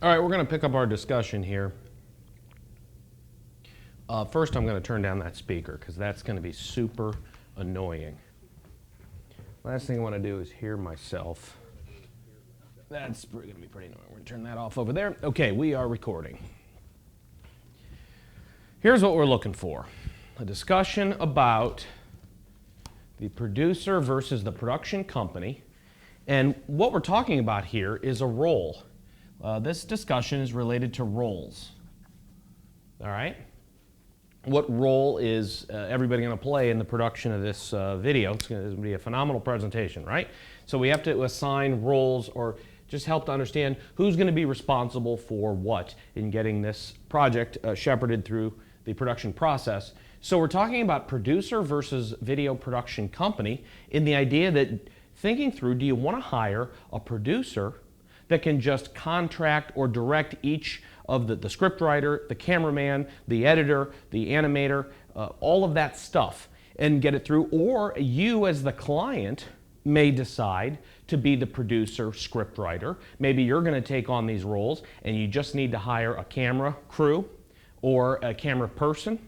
All right, we're going to pick up our discussion here. First, I'm going to turn down that speaker because that's going to be super annoying. Last thing I want to do is hear myself. That's going to be pretty annoying. We're going to turn that off over there. Okay, we are recording. Here's what we're looking for. A discussion about the producer versus the production company. And what we're talking about here is a role. This discussion is related to roles. All right? What role is everybody going to play in the production of this video? It's going to be a phenomenal presentation, right? So we have to assign roles or just help to understand who's going to be responsible for what in getting this project shepherded through the production process. So we're talking about producer versus video production company in the idea that thinking through, do you want to hire a producer that can just contract or direct each of the scriptwriter, the cameraman, the editor, the animator, all of that stuff and get it through? Or you as the client may decide to be the producer, scriptwriter. Maybe you're going to take on these roles and you just need to hire a camera crew or a camera person,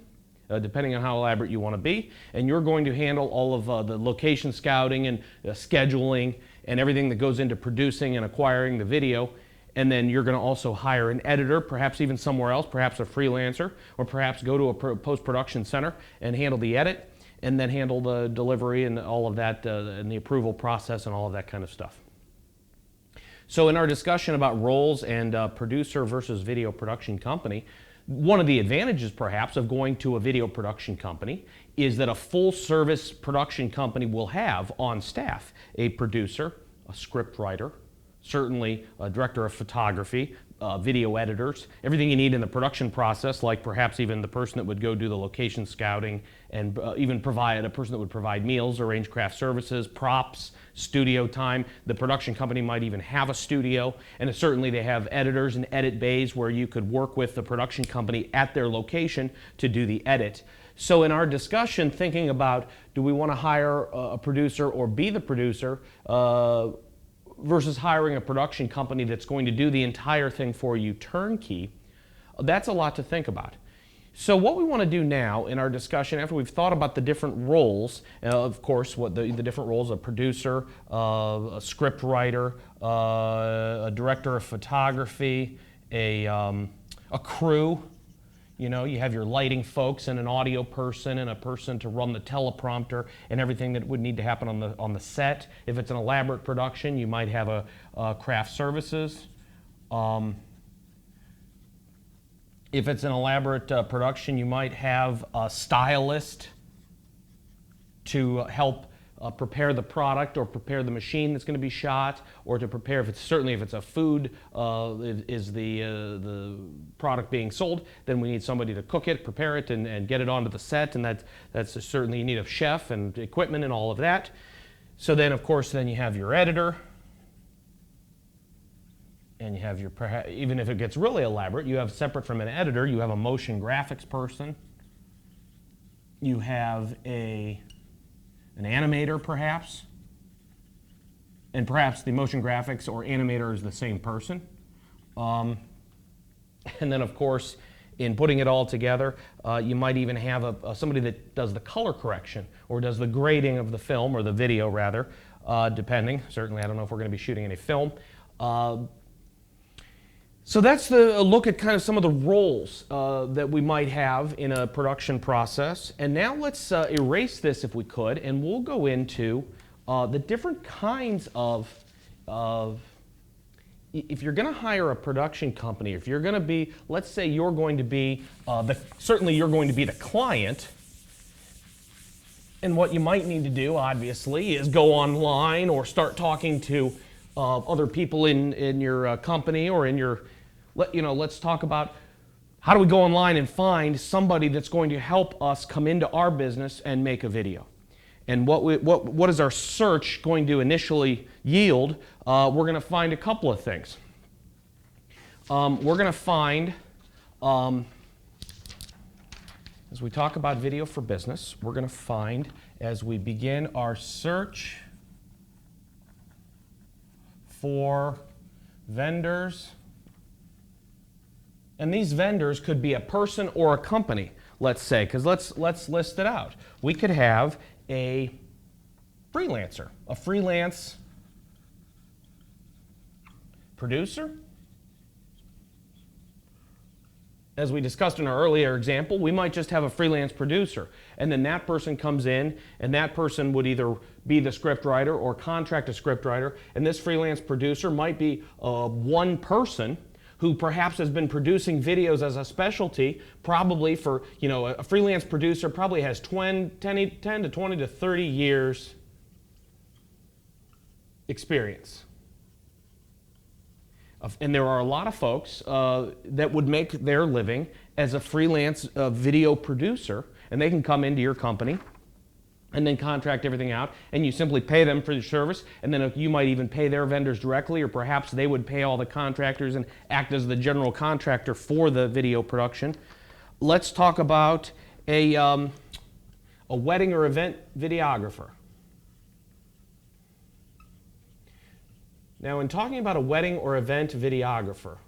depending on how elaborate you want to be, and you're going to handle all of the location scouting and scheduling and everything that goes into producing and acquiring the video. And then you're going to also hire an editor, perhaps even somewhere else, perhaps a freelancer, or perhaps go to a post-production center and handle the edit, and then handle the delivery and all of that, and the approval process and all of that kind of stuff. So in our discussion about roles and producer versus video production company, one of the advantages perhaps of going to a video production company is that a full service production company will have on staff a producer, a script writer, certainly a director of photography, video editors, everything you need in the production process, like perhaps even the person that would go do the location scouting and even provide a person that would provide meals, arrange craft services, props, studio time. The production company might even have a studio, and certainly they have editors and edit bays where you could work with the production company at their location to do the edit. So in our discussion, thinking about do we want to hire a producer or be the producer, versus hiring a production company that's going to do the entire thing for you turnkey, that's a lot to think about. So what we want to do now in our discussion, after we've thought about the different roles, of course, what the different roles, a producer, a script writer, a director of photography, a crew. You know, you have your lighting folks and an audio person and a person to run the teleprompter and everything that would need to happen on the set. If it's an elaborate production, you might have a craft services. If it's an elaborate production, you might have a stylist to help prepare the product or prepare the machine that's going to be shot, or to prepare, if it's a food, is the product being sold, then we need somebody to cook it, prepare it, and get it onto the set, and that's certainly you need a chef and equipment and all of that. So then, of course, then you have your editor, and you have your, even if it gets really elaborate, you have separate from an editor, you have a motion graphics person, you have an animator perhaps, and perhaps the motion graphics or animator is the same person. And then of course, in putting it all together, you might even have somebody that does the color correction or does the grading of the film, or the video rather, depending. Certainly I don't know if we're going to be shooting any film. So that's a look at kind of some of the roles that we might have in a production process. And now let's erase this if we could, and we'll go into the different kinds of if you're going to hire a production company, if you're going to be, let's say you're going to be, certainly you're going to be the client, and what you might need to do, obviously, is go online or start talking to other people in your company or in your, let's talk about how do we go online and find somebody that's going to help us come into our business and make a video. And what is our search going to initially yield? We're going to find a couple of things. We're going to find, as we talk about video for business, we're going to find, as we begin our search for vendors And these vendors could be a person or a company, let's say, because let's list it out. We could have a freelancer, a freelance producer. As we discussed in our earlier example, we might just have a freelance producer, and then that person comes in, and that person would either be the scriptwriter or contract a scriptwriter, and this freelance producer might be one person who perhaps has been producing videos as a specialty, probably for, a freelance producer probably has 10 to 20 to 30 years experience. And there are a lot of folks that would make their living as a freelance video producer, and they can come into your company and then contract everything out, and you simply pay them for your service, and then you might even pay their vendors directly, or perhaps they would pay all the contractors and act as the general contractor for the video production. Let's talk about a wedding or event videographer. Now, in talking about a wedding or event videographer,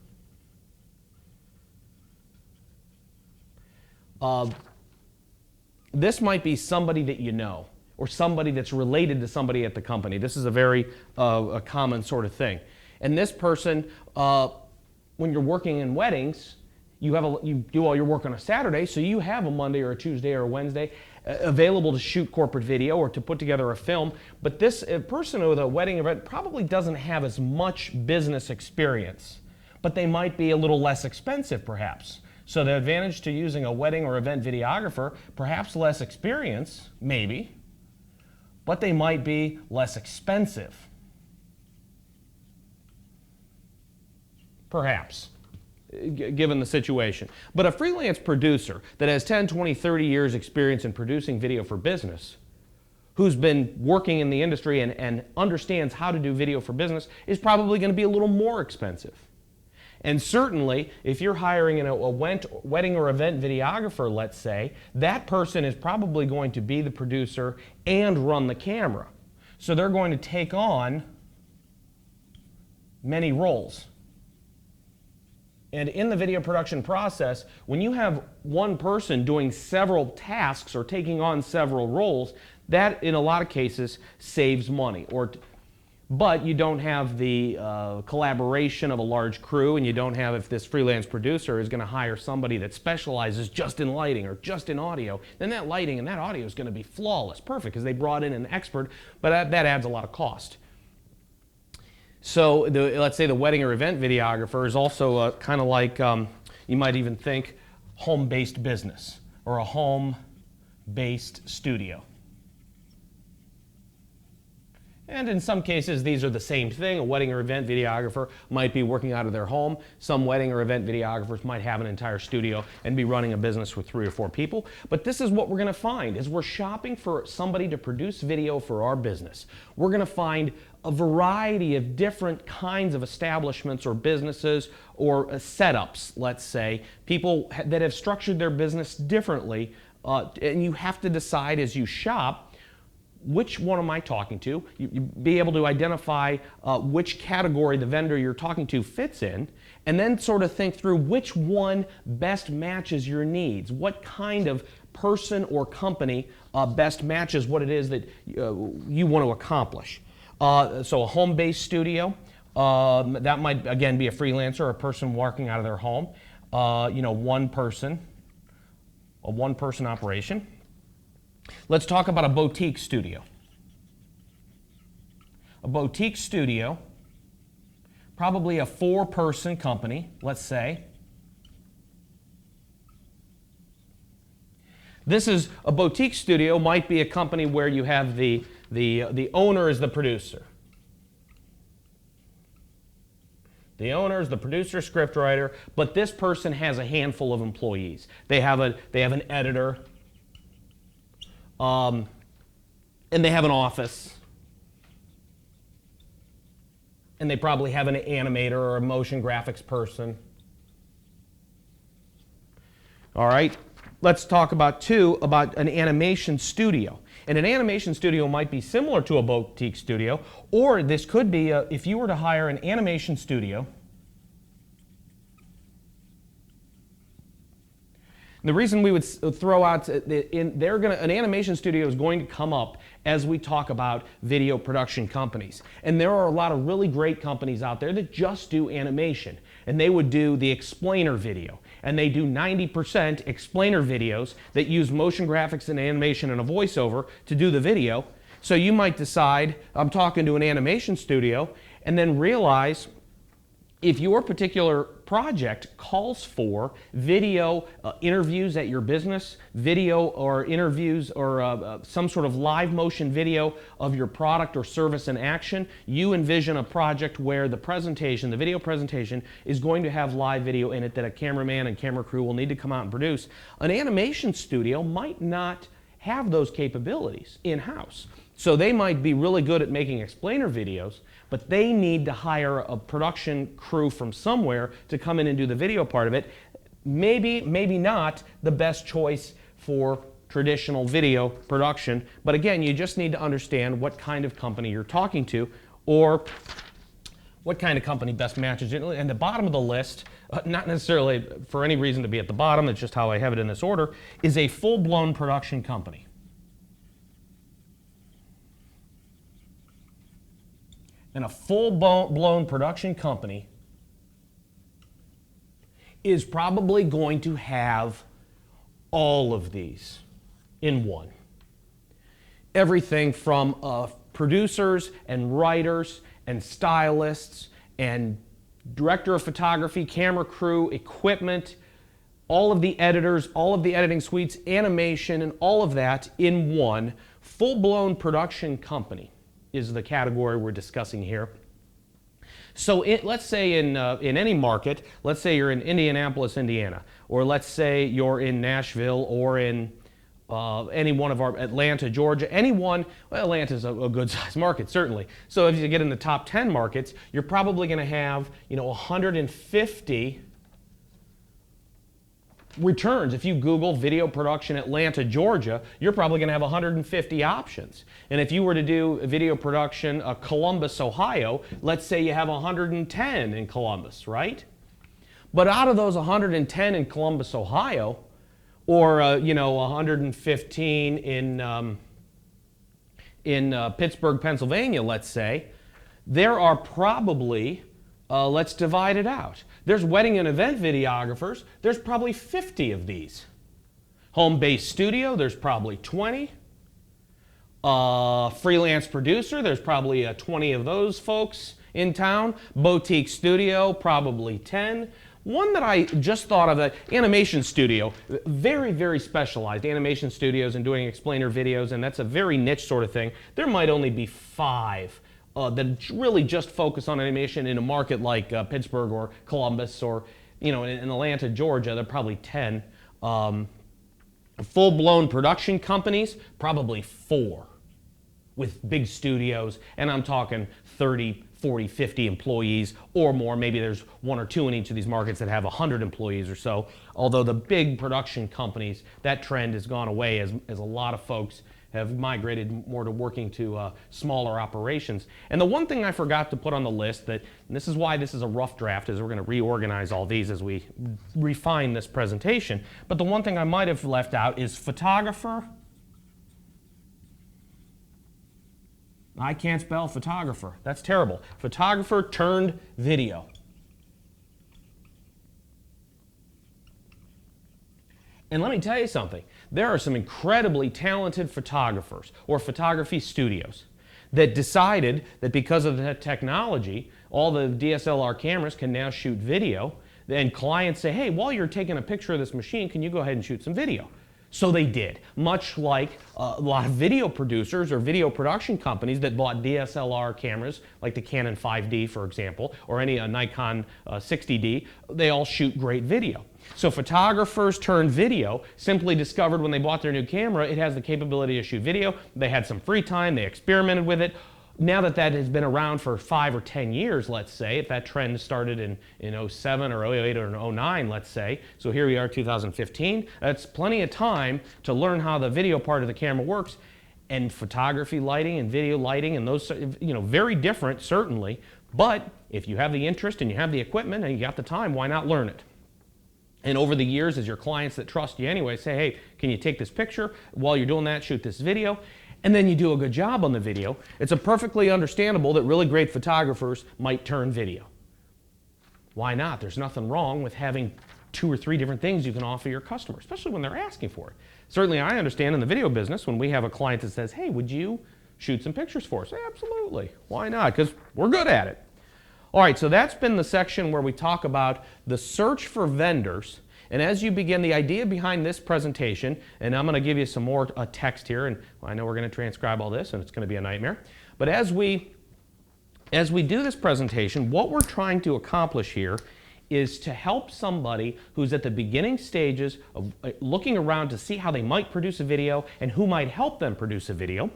this might be somebody that you know, or somebody that's related to somebody at the company. This is a very a common sort of thing. And this person, when you're working in weddings, you do all your work on a Saturday, so you have a Monday or a Tuesday or a Wednesday available to shoot corporate video or to put together a film. But this person with a wedding event probably doesn't have as much business experience, but they might be a little less expensive perhaps. So the advantage to using a wedding or event videographer, perhaps less experience, maybe, but they might be less expensive. Perhaps, given the situation. But a freelance producer that has 10, 20, 30 years experience in producing video for business, who's been working in the industry and understands how to do video for business, is probably going to be a little more expensive. And certainly, if you're hiring a wedding or event videographer, let's say, that person is probably going to be the producer and run the camera. So they're going to take on many roles. And in the video production process, when you have one person doing several tasks or taking on several roles, that in a lot of cases saves money. But you don't have the collaboration of a large crew, and you don't have, if this freelance producer is going to hire somebody that specializes just in lighting or just in audio, then that lighting and that audio is going to be flawless, perfect, because they brought in an expert, but that adds a lot of cost. So let's say the wedding or event videographer is also kind of like, you might even think, home-based business or a home-based studio. And in some cases, these are the same thing. A wedding or event videographer might be working out of their home. Some wedding or event videographers might have an entire studio and be running a business with 3 or 4 people. But this is what we're going to find as we're shopping for somebody to produce video for our business. We're going to find a variety of different kinds of establishments or businesses or setups, let's say, people that have structured their business differently. And you have to decide as you shop, which one am I talking to? You be able to identify which category the vendor you're talking to fits in, and then sort of think through which one best matches your needs. What kind of person or company best matches what it is that you want to accomplish. So a home-based studio, that might again be a freelancer or a person working out of their home. One person, a one-person operation. Let's talk about a boutique studio. A boutique studio, probably a 4-person company, let's say. This is a boutique studio, might be a company where you have the owner is the producer. The owner is the producer, scriptwriter, but this person has a handful of employees. They have an editor. And they have an office, and they probably have an animator or a motion graphics person. All right, let's talk about an animation studio. And an animation studio might be similar to a boutique studio, or this could be, if you were to hire an animation studio The reason we would throw out, an animation studio is going to come up as we talk about video production companies. And there are a lot of really great companies out there that just do animation. And they would do the explainer video. And they do 90% explainer videos that use motion graphics and animation and a voiceover to do the video. So you might decide, I'm talking to an animation studio, and then realize if your particular project calls for video interviews at your business, video or interviews or some sort of live motion video of your product or service in action, you envision a project where the presentation, the video presentation, is going to have live video in it that a cameraman and camera crew will need to come out and produce. An animation studio might not have those capabilities in-house. So they might be really good at making explainer videos, but they need to hire a production crew from somewhere to come in and do the video part of it. Maybe, maybe not the best choice for traditional video production, but again, you just need to understand what kind of company you're talking to or what kind of company best matches it. And the bottom of the list, not necessarily for any reason to be at the bottom, it's just how I have it in this order, is a full-blown production company. And a full-blown production company is probably going to have all of these in one. Everything from producers and writers and stylists and director of photography, camera crew, equipment, all of the editors, all of the editing suites, animation, and all of that in one. Full-blown production company is the category we're discussing here. So let's say in any market, let's say you're in Indianapolis, Indiana, or let's say you're in Nashville or in any one of our, Atlanta, Georgia, anyone. Well, Atlanta's a good sized market, certainly. So if you get in the top 10 markets, you're probably going to have, 150 returns. If you Google video production Atlanta, Georgia, you're probably going to have 150 options. And if you were to do video production Columbus, Ohio, let's say you have 110 in Columbus, right? But out of those 110 in Columbus, Ohio, or 115 in Pittsburgh, Pennsylvania, let's say, there are probably, let's divide it out. There's wedding and event videographers, there's probably 50 of these. Home-based studio, there's probably 20. Freelance producer, there's probably 20 of those folks in town. Boutique studio, probably 10. One that I just thought of, the animation studio, very, very specialized animation studios and doing explainer videos, and that's a very niche sort of thing. There might only be 5 that really just focus on animation in a market like Pittsburgh or Columbus or, in Atlanta, Georgia. There are probably 10. Full-blown production companies, probably 4 with big studios, and I'm talking 30, 40, 50 employees or more. Maybe there's 1 or 2 in each of these markets that have 100 employees or so. Although the big production companies, that trend has gone away as a lot of folks have migrated more to working to smaller operations. And the one thing I forgot to put on the list, and this is why this is a rough draft, is we're going to reorganize all these as we refine this presentation. But the one thing I might have left out is photographer. I can't spell photographer. That's terrible. Photographer turned video. And let me tell you something. There are some incredibly talented photographers or photography studios that decided that because of the technology, all the DSLR cameras can now shoot video, and clients say, hey, while you're taking a picture of this machine, can you go ahead and shoot some video? So they did, much like a lot of video producers or video production companies that bought DSLR cameras, like the Canon 5D, for example, or any Nikon 60D, they all shoot great video. So photographers turned video simply discovered when they bought their new camera, it has the capability to shoot video. They had some free time, they experimented with it. Now that that has been around for 5 or 10 years, let's say, if that trend started in 07 or 08 or 09, let's say, so here we are 2015, that's plenty of time to learn how the video part of the camera works. And photography lighting and video lighting and those, very different, certainly, but if you have the interest and you have the equipment and you got the time, why not learn it? And over the years, as your clients that trust you anyway say, hey, can you take this picture? While you're doing that, shoot this video. And then you do a good job on the video. It's a perfectly understandable that really great photographers might turn video. Why not? There's nothing wrong with having 2 or 3 different things you can offer your customer, especially when they're asking for it. Certainly, I understand in the video business when we have a client that says, hey, would you shoot some pictures for us? Absolutely. Why not? Because we're good at it. All right, so that's been the section where we talk about the search for vendors. And as you begin, the idea behind this presentation, and I'm going to give you some more text here, and I know we're going to transcribe all this, and it's going to be a nightmare. But as we do this presentation, what we're trying to accomplish here is to help somebody who's at the beginning stages of looking around to see how they might produce a video and who might help them produce a video.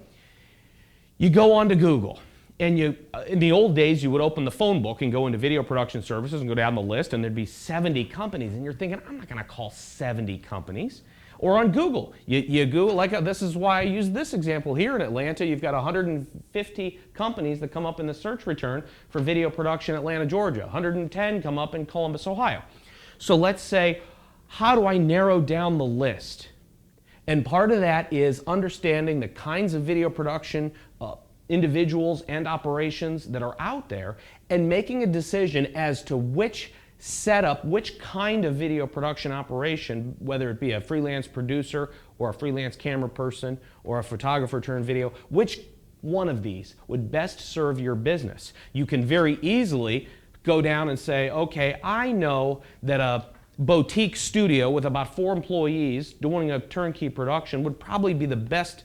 You go onto Google. And in the old days, you would open the phone book and go into video production services and go down the list, and there'd be 70 companies. And you're thinking, I'm not going to call 70 companies. Or on Google, you Google, this is why I use this example here in Atlanta. You've got 150 companies that come up in the search return for video production Atlanta, Georgia. 110 come up in Columbus, Ohio. So let's say, how do I narrow down the list? And part of that is understanding the kinds of video production individuals and operations that are out there and making a decision as to which setup, which kind of video production operation, whether it be a freelance producer or a freelance camera person or a photographer turned video, which one of these would best serve your business. You can very easily go down and say, okay, I know that a boutique studio with about 4 employees doing a turnkey production would probably be the best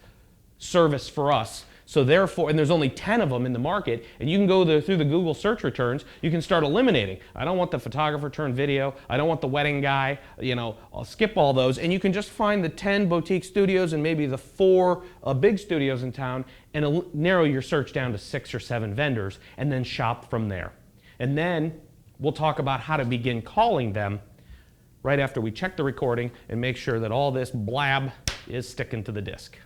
service for us. So therefore, and there's only 10 of them in the market, and you can go through the Google search returns, you can start eliminating. I don't want the photographer turned video, I don't want the wedding guy, I'll skip all those, and you can just find the 10 boutique studios and maybe the 4 big studios in town and narrow your search down to 6 or 7 vendors and then shop from there. And then we'll talk about how to begin calling them right after we check the recording and make sure that all this blab is sticking to the disc.